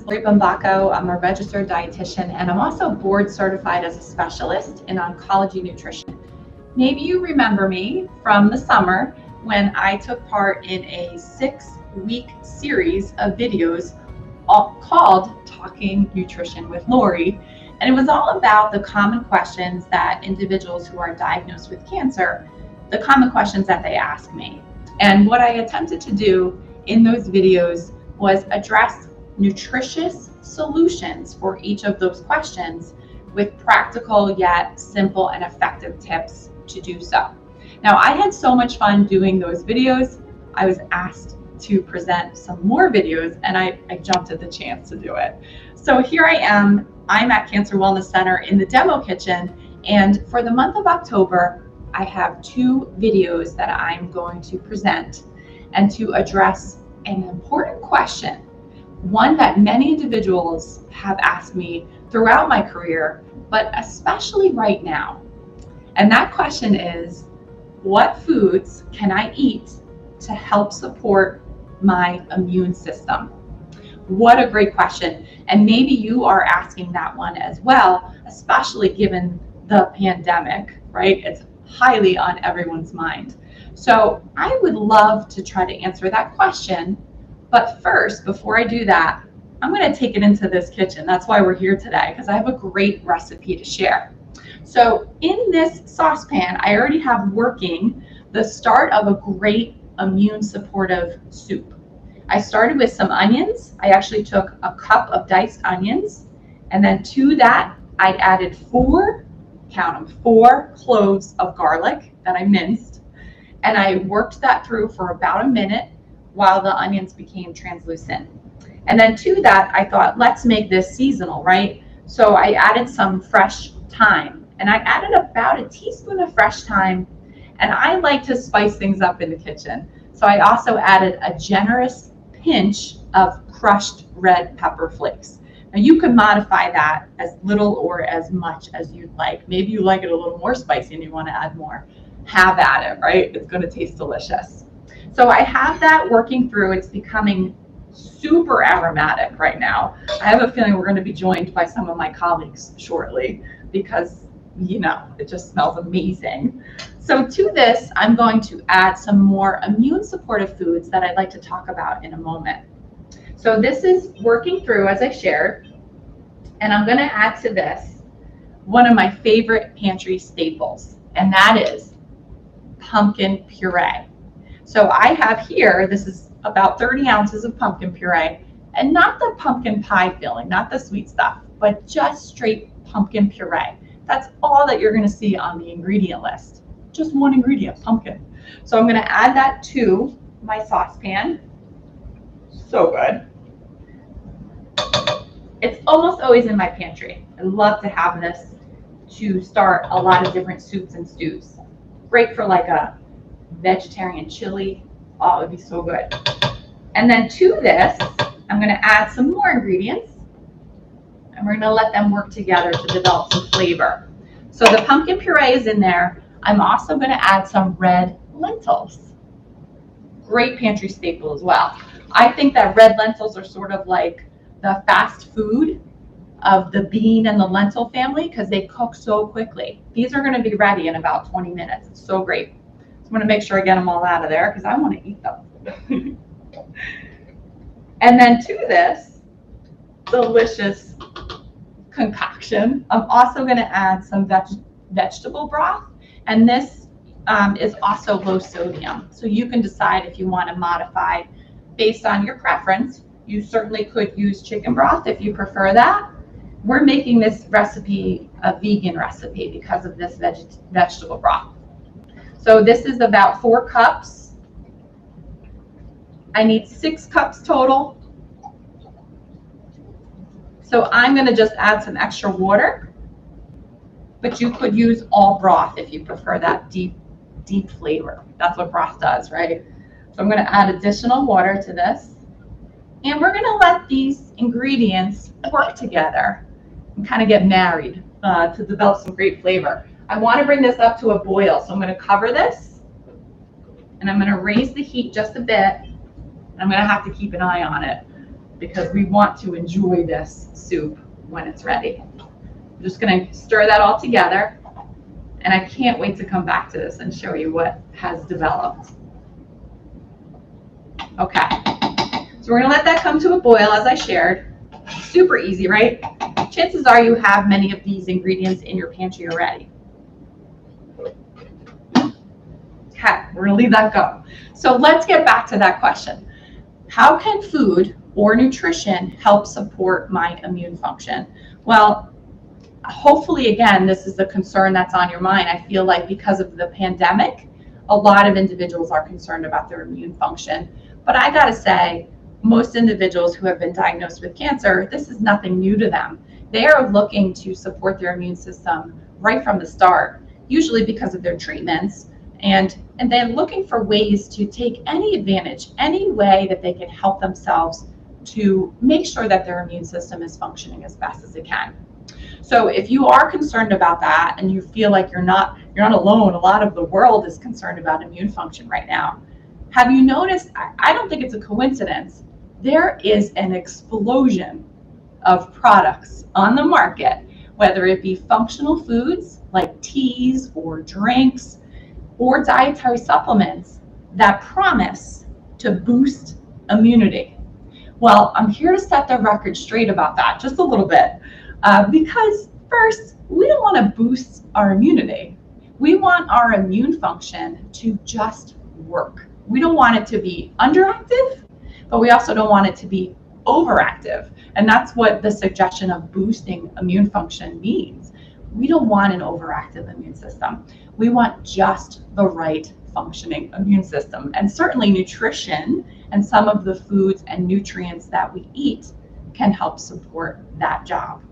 is Lori Bumbaco. I'm a registered dietitian and I'm also board certified as a specialist in oncology nutrition. Maybe you remember me from the summer when I took part in a 6-week series of videos called Talking Nutrition with Lori. And it was all about the common questions that individuals who are diagnosed with cancer, the common questions that they ask me. And what I attempted to do in those videos was address nutritious solutions for each of those questions with practical yet simple and effective tips to do so. Now, I had so much fun doing those videos. I was asked to present some more videos and I jumped at the chance to do it. So here I am. I'm at Cancer Wellness Center in the demo kitchen, and for the month of October, I have 2 videos that I'm going to present and to address an important question, one that many individuals have asked me throughout my career, but especially right now. And that question is, what foods can I eat to help support my immune system? What a great question. And maybe you are asking that one as well, especially given the pandemic, right? It's highly on everyone's mind. So I would love to try to answer that question. But first, before I do that, I'm going to take it into this kitchen. That's why we're here today, because I have a great recipe to share. So in this saucepan, I already have working the start of a great immune supportive soup. I started with some onions. I actually took a cup of diced onions, and then to that, I added 4 cloves of garlic that I minced. And I worked that through for about a minute while the onions became translucent. And then to that, I thought, let's make this seasonal, right? So I added some fresh thyme, and I added about a teaspoon of fresh thyme. And I like to spice things up in the kitchen. So I also added a generous pinch of crushed red pepper flakes. Now you can modify that as little or as much as you'd like. Maybe you like it a little more spicy and you want to add more. Have at it, right? It's going to taste delicious. So I have that working through. It's becoming super aromatic right now. I have a feeling we're going to be joined by some of my colleagues shortly because, it just smells amazing. So to this, I'm going to add some more immune supportive foods that I'd like to talk about in a moment. So this is working through as I shared, and I'm going to add to this one of my favorite pantry staples, and that is pumpkin puree. So I have here, this is about 30 ounces of pumpkin puree, and not the pumpkin pie filling, not the sweet stuff, but just straight pumpkin puree. That's all that you're going to see on the ingredient list. Just one ingredient, pumpkin. So I'm going to add that to my saucepan. So good. It's almost always in my pantry. I love to have this to start a lot of different soups and stews. Great for like a vegetarian chili. Oh, it would be so good. And then to this, I'm going to add some more ingredients, and we're going to let them work together to develop some flavor. So the pumpkin puree is in there. I'm also going to add some red lentils. Great pantry staple as well. I think that red lentils are sort of like the fast food of the bean and the lentil family because they cook so quickly. These are going to be ready in about 20 minutes. It's so great. So I'm going to make sure I get them all out of there because I want to eat them. And then to this delicious concoction, I'm also going to add some vegetable broth. And this is also low sodium. So you can decide if you want to modify based on your preference. You certainly could use chicken broth if you prefer that. We're making this recipe a vegan recipe because of this vegetable broth. So this is about 4 cups. I need 6 cups total. So I'm going to just add some extra water, but you could use all broth if you prefer that deep flavor. That's what broth does, right? So I'm going to add additional water to this, and we're going to let these ingredients work together and kind of get married to develop some great flavor. I want to bring this up to a boil, so I'm going to cover this, and I'm going to raise the heat just a bit, and I'm going to have to keep an eye on it. because we want to enjoy this soup when it's ready. I'm just going to stir that all together, and I can't wait to come back to this and show you what has developed. Okay, so we're going to let that come to a boil, as I shared. Super easy, right? Chances are you have many of these ingredients in your pantry already. Okay, we're going to leave that go. So let's get back to that question. How can food or nutrition help support my immune function? Well, hopefully, again, this is a concern that's on your mind. I feel like because of the pandemic, a lot of individuals are concerned about their immune function. But I gotta say, most individuals who have been diagnosed with cancer, this is nothing new to them. They are looking to support their immune system right from the start, usually because of their treatments. And they're looking for ways to take any advantage, any way that they can help themselves to make sure that their immune system is functioning as best as it can. So if you are concerned about that and you feel like you're not alone, a lot of the world is concerned about immune function right now. Have you noticed, I don't think it's a coincidence, there is an explosion of products on the market, whether it be functional foods like teas or drinks, or dietary supplements that promise to boost immunity. Well, I'm here to set the record straight about that just a little bit, because first, we don't want to boost our immunity. We want our immune function to just work. We don't want it to be underactive, but we also don't want it to be overactive. And that's what the suggestion of boosting immune function means. We don't want an overactive immune system. We want just the right functioning immune system. And certainly nutrition and some of the foods and nutrients that we eat can help support that job.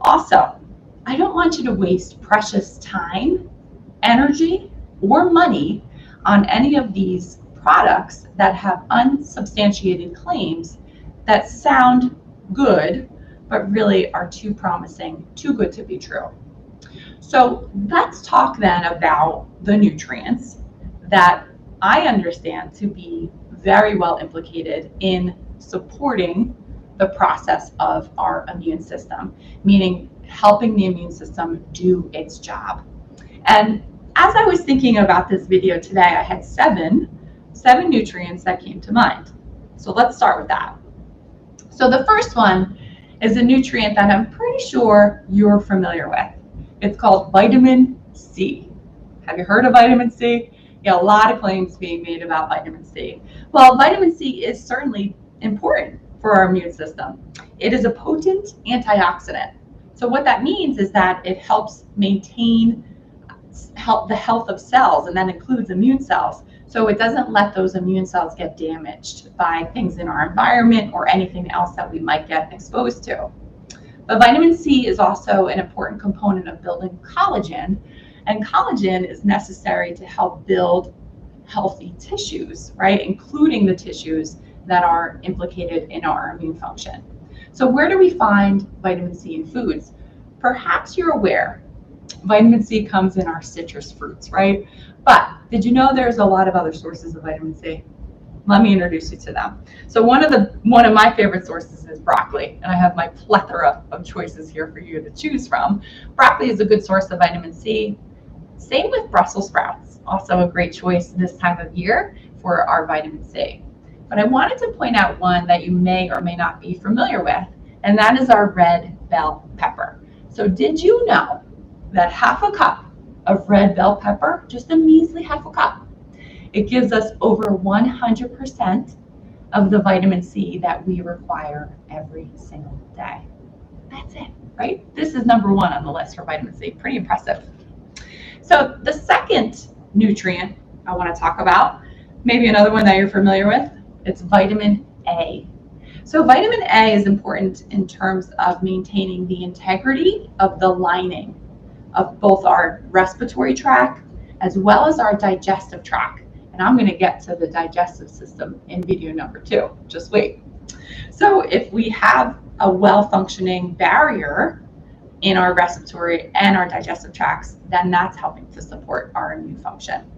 Also, I don't want you to waste precious time, energy, or money on any of these products that have unsubstantiated claims that sound good, but really are too promising, too good to be true. So let's talk then about the nutrients that I understand to be very well implicated in supporting the process of our immune system, meaning helping the immune system do its job. And as I was thinking about this video today, I had seven nutrients that came to mind. So let's start with that. So the first one is a nutrient that I'm pretty sure you're familiar with. It's called vitamin C. Have you heard of vitamin C? Yeah, a lot of claims being made about vitamin C. Well, vitamin C is certainly important for our immune system. It is a potent antioxidant. So what that means is that it helps maintain the health of cells, and that includes immune cells. So it doesn't let those immune cells get damaged by things in our environment or anything else that we might get exposed to. But vitamin C is also an important component of building collagen, and collagen is necessary to help build healthy tissues, right? Including the tissues that are implicated in our immune function. So where do we find vitamin C in foods? Perhaps you're aware vitamin C comes in our citrus fruits, right? But did you know there's a lot of other sources of vitamin C? Let me introduce you to them. So one of my favorite sources is broccoli, and I have my plethora of choices here for you to choose from. Broccoli is a good source of vitamin C. Same with Brussels sprouts, also a great choice this time of year for our vitamin C. But I wanted to point out one that you may or may not be familiar with, and that is our red bell pepper. So did you know that half a cup of red bell pepper, just a measly half a cup, it gives us over 100% of the vitamin C that we require every single day. That's it, right? This is number one on the list for vitamin C. Pretty impressive. So the second nutrient I want to talk about, maybe another one that you're familiar with, it's vitamin A. So vitamin A is important in terms of maintaining the integrity of the lining of both our respiratory tract as well as our digestive tract. And I'm going to get to the digestive system in video number 2. Just wait. So if we have a well-functioning barrier in our respiratory and our digestive tracts, then that's helping to support our immune function.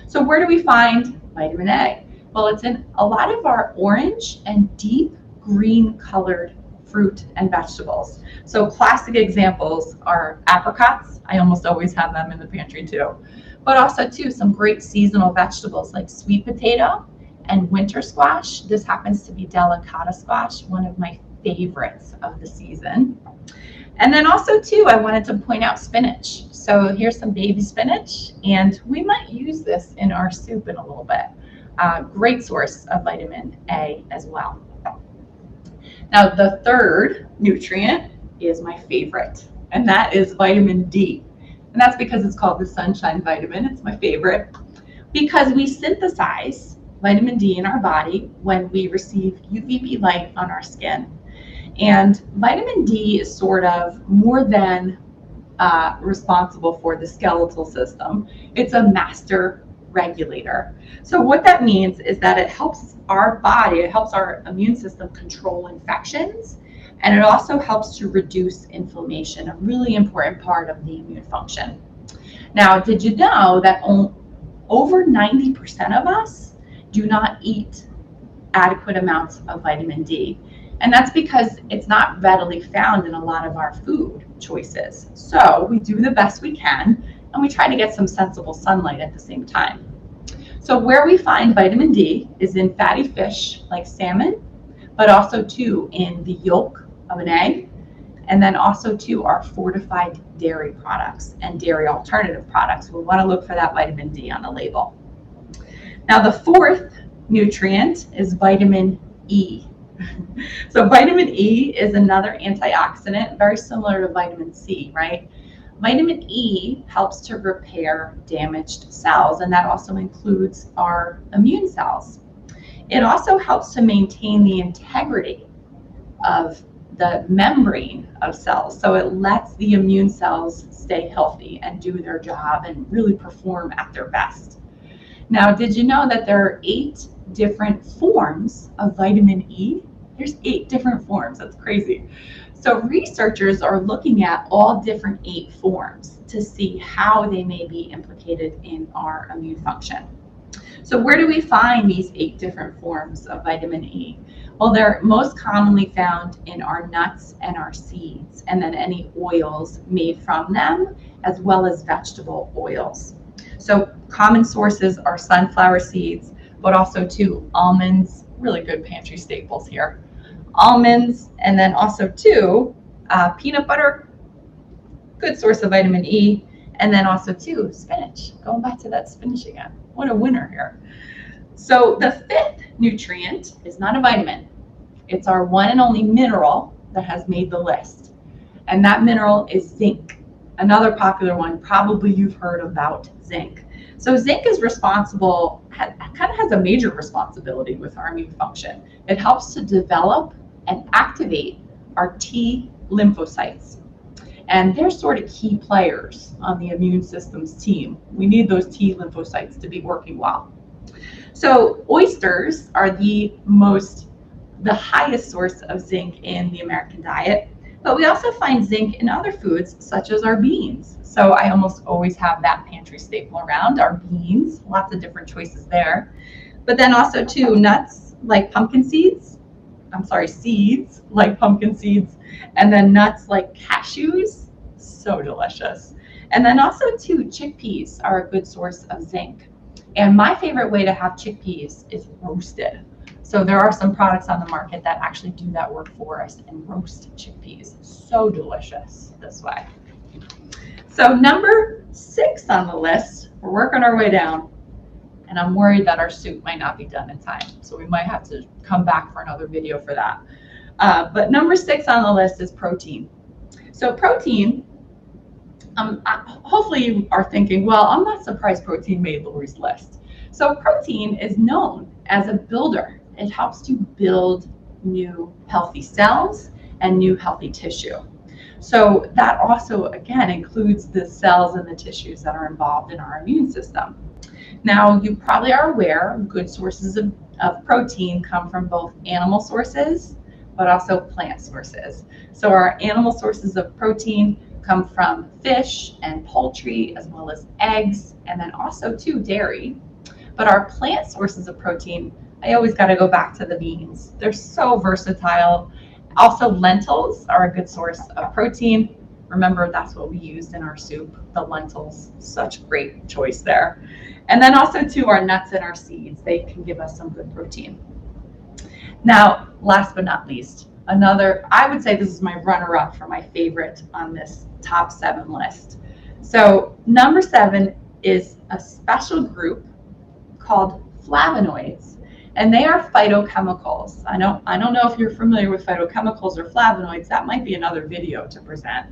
So where do we find vitamin A? Well, it's in a lot of our orange and deep green colored fruit and vegetables. So classic examples are apricots. I almost always have them in the pantry too. But also too, some great seasonal vegetables like sweet potato and winter squash. This happens to be delicata squash, one of my favorites of the season. And then also too, I wanted to point out spinach. So here's some baby spinach, and we might use this in our soup in a little bit. Great source of vitamin A as well. Now the third nutrient is my favorite, and that is vitamin D. And that's because it's called the sunshine vitamin. It's my favorite because we synthesize vitamin D in our body when we receive UVB light on our skin. And vitamin D is sort of more than responsible for the skeletal system. It's a master regulator. So what that means is that it helps our body, it helps our immune system control infections, and it also helps to reduce inflammation, a really important part of the immune function. Now, did you know that over 90% of us do not eat adequate amounts of vitamin D? And that's because it's not readily found in a lot of our food choices. So we do the best we can, and we try to get some sensible sunlight at the same time. So where we find vitamin D is in fatty fish like salmon, but also too in the yolk of an egg, and then also too our fortified dairy products and dairy alternative products. We want to look for that vitamin D on the label. Now the fourth nutrient is vitamin E. So vitamin E is another antioxidant, very similar to vitamin C, right? Vitamin E helps to repair damaged cells, and that also includes our immune cells. It also helps to maintain the integrity of the membrane of cells, so it lets the immune cells stay healthy and do their job and really perform at their best. Now, did you know that there are 8 different forms of vitamin E? There's 8 different forms. That's crazy. So researchers are looking at all different 8 forms to see how they may be implicated in our immune function. So where do we find these 8 different forms of vitamin E? Well, they're most commonly found in our nuts and our seeds, and then any oils made from them, as well as vegetable oils. So common sources are sunflower seeds, but also too almonds, really good pantry staples here. Almonds, and then also too peanut butter, good source of vitamin E, and then also too spinach. Going back to that spinach again. What a winner here. So the 5th nutrient is not a vitamin. It's our one and only mineral that has made the list. And that mineral is zinc. Another popular one, probably you've heard about zinc. So zinc is responsible, kind of has a major responsibility with our immune function. It helps to develop and activate our T lymphocytes. And they're sort of key players on the immune system's team. We need those T lymphocytes to be working well. So oysters are the highest source of zinc in the American diet, but we also find zinc in other foods such as our beans. So I almost always have that pantry staple around, our beans, lots of different choices there. But then also too, nuts like pumpkin seeds, seeds like pumpkin seeds, and then nuts like cashews, so delicious. And then also too, chickpeas are a good source of zinc. And my favorite way to have chickpeas is roasted. So there are some products on the market that actually do that work for us and roast chickpeas. So delicious this way. So number 6 on the list, we're working our way down, and I'm worried that our soup might not be done in time. So we might have to come back for another video for that. But number 6 on the list is protein. So protein, hopefully you are thinking, well, I'm not surprised protein made Lori's list. So protein is known as a builder. It helps to build new healthy cells and new healthy tissue. So that also, again, includes the cells and the tissues that are involved in our immune system. Now, you probably are aware good sources of protein come from both animal sources, but also plant sources. So our animal sources of protein come from fish and poultry, as well as eggs, and then also too dairy. But our plant sources of protein, I always got to go back to the beans. They're so versatile. Also, lentils are a good source of protein. Remember, that's what we used in our soup, the lentils. Such a great choice there. And then also, too, our nuts and our seeds. They can give us some good protein. Now, last but not least, I would say this is my runner-up for my favorite on this top 7 list. So number 7 is a special group called flavonoids, and they are phytochemicals. I don't know if you're familiar with phytochemicals or flavonoids. That might be another video to present.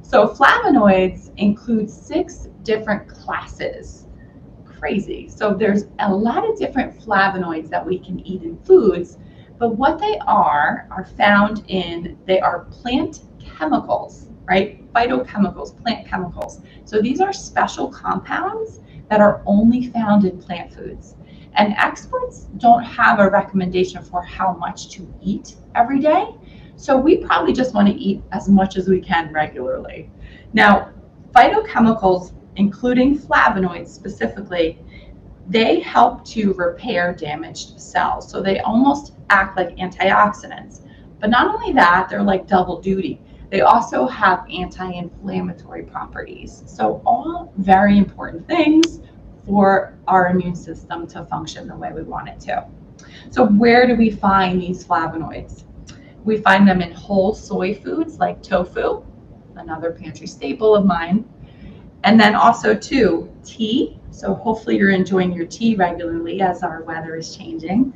So flavonoids include 6 different classes. Crazy. So there's a lot of different flavonoids that we can eat in foods, but what they are found in, they are plant chemicals, right? Phytochemicals, plant chemicals. So these are special compounds that are only found in plant foods. And experts don't have a recommendation for how much to eat every day. So we probably just want to eat as much as we can regularly. Now, phytochemicals, including flavonoids specifically, they help to repair damaged cells. So they almost act like antioxidants. But not only that, they're like double duty. They also have anti-inflammatory properties. So all very important things for our immune system to function the way we want it to. So where do we find these flavonoids? We find them in whole soy foods like tofu, another pantry staple of mine. And then also too, tea. So hopefully you're enjoying your tea regularly as our weather is changing.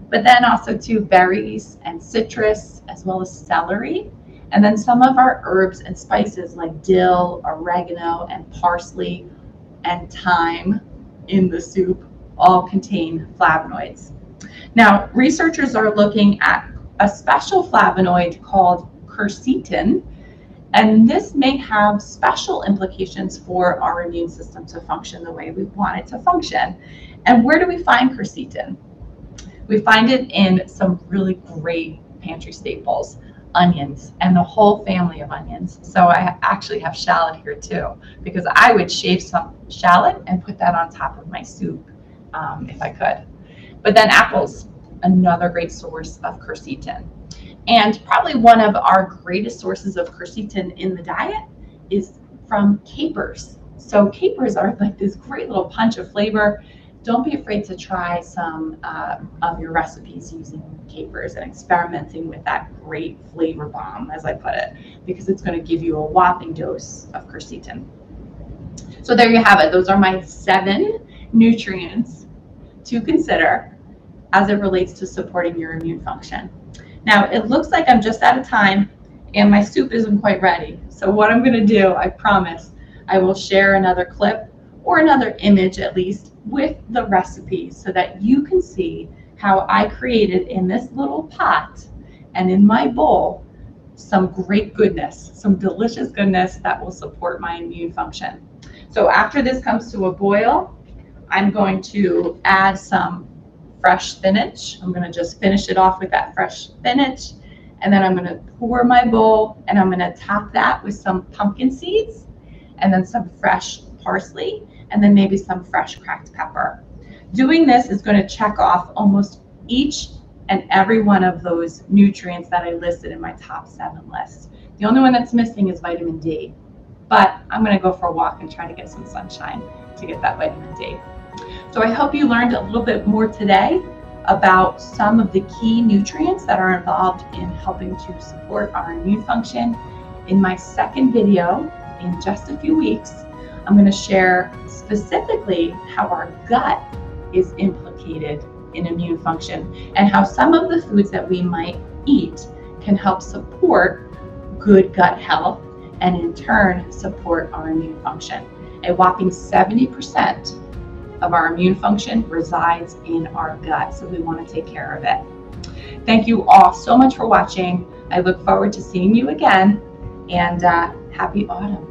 But then also too, berries and citrus, as well as celery. And then some of our herbs and spices like dill, oregano, and parsley, and thyme in the soup all contain flavonoids. Now, researchers are looking at a special flavonoid called quercetin, and this may have special implications for our immune system to function the way we want it to function. And where do we find quercetin? We find it in some really great pantry staples, onions, and the whole family of onions. So I actually have shallot here too, because I would shave some shallot and put that on top of my soup if I could. But then apples, another great source of quercetin. And probably one of our greatest sources of quercetin in the diet is from capers. So capers are like this great little punch of flavor. Don't be afraid to try some of your recipes using capers and experimenting with that great flavor bomb, as I put it, because it's going to give you a whopping dose of quercetin. So there you have it. Those are my 7 nutrients to consider as it relates to supporting your immune function. Now, it looks like I'm just out of time and my soup isn't quite ready. So what I'm going to do, I promise, I will share another clip or another image at least with the recipe so that you can see how I created in this little pot and in my bowl some great goodness, some delicious goodness that will support my immune function. So after this comes to a boil, I'm going to add some fresh spinach. I'm going to just finish it off with that fresh spinach, and then I'm going to pour my bowl and I'm going to top that with some pumpkin seeds and then some fresh parsley and then maybe some fresh cracked pepper. Doing this is going to check off almost each and every one of those nutrients that I listed in my top 7 list. The only one that's missing is vitamin D, but I'm going to go for a walk and try to get some sunshine to get that vitamin D. So I hope you learned a little bit more today about some of the key nutrients that are involved in helping to support our immune function. In my second video, in just a few weeks, I'm going to share specifically how our gut is implicated in immune function and how some of the foods that we might eat can help support good gut health and in turn support our immune function. A whopping 70% of our immune function resides in our gut, so we want to take care of it. Thank you all so much for watching. I look forward to seeing you again, and happy autumn.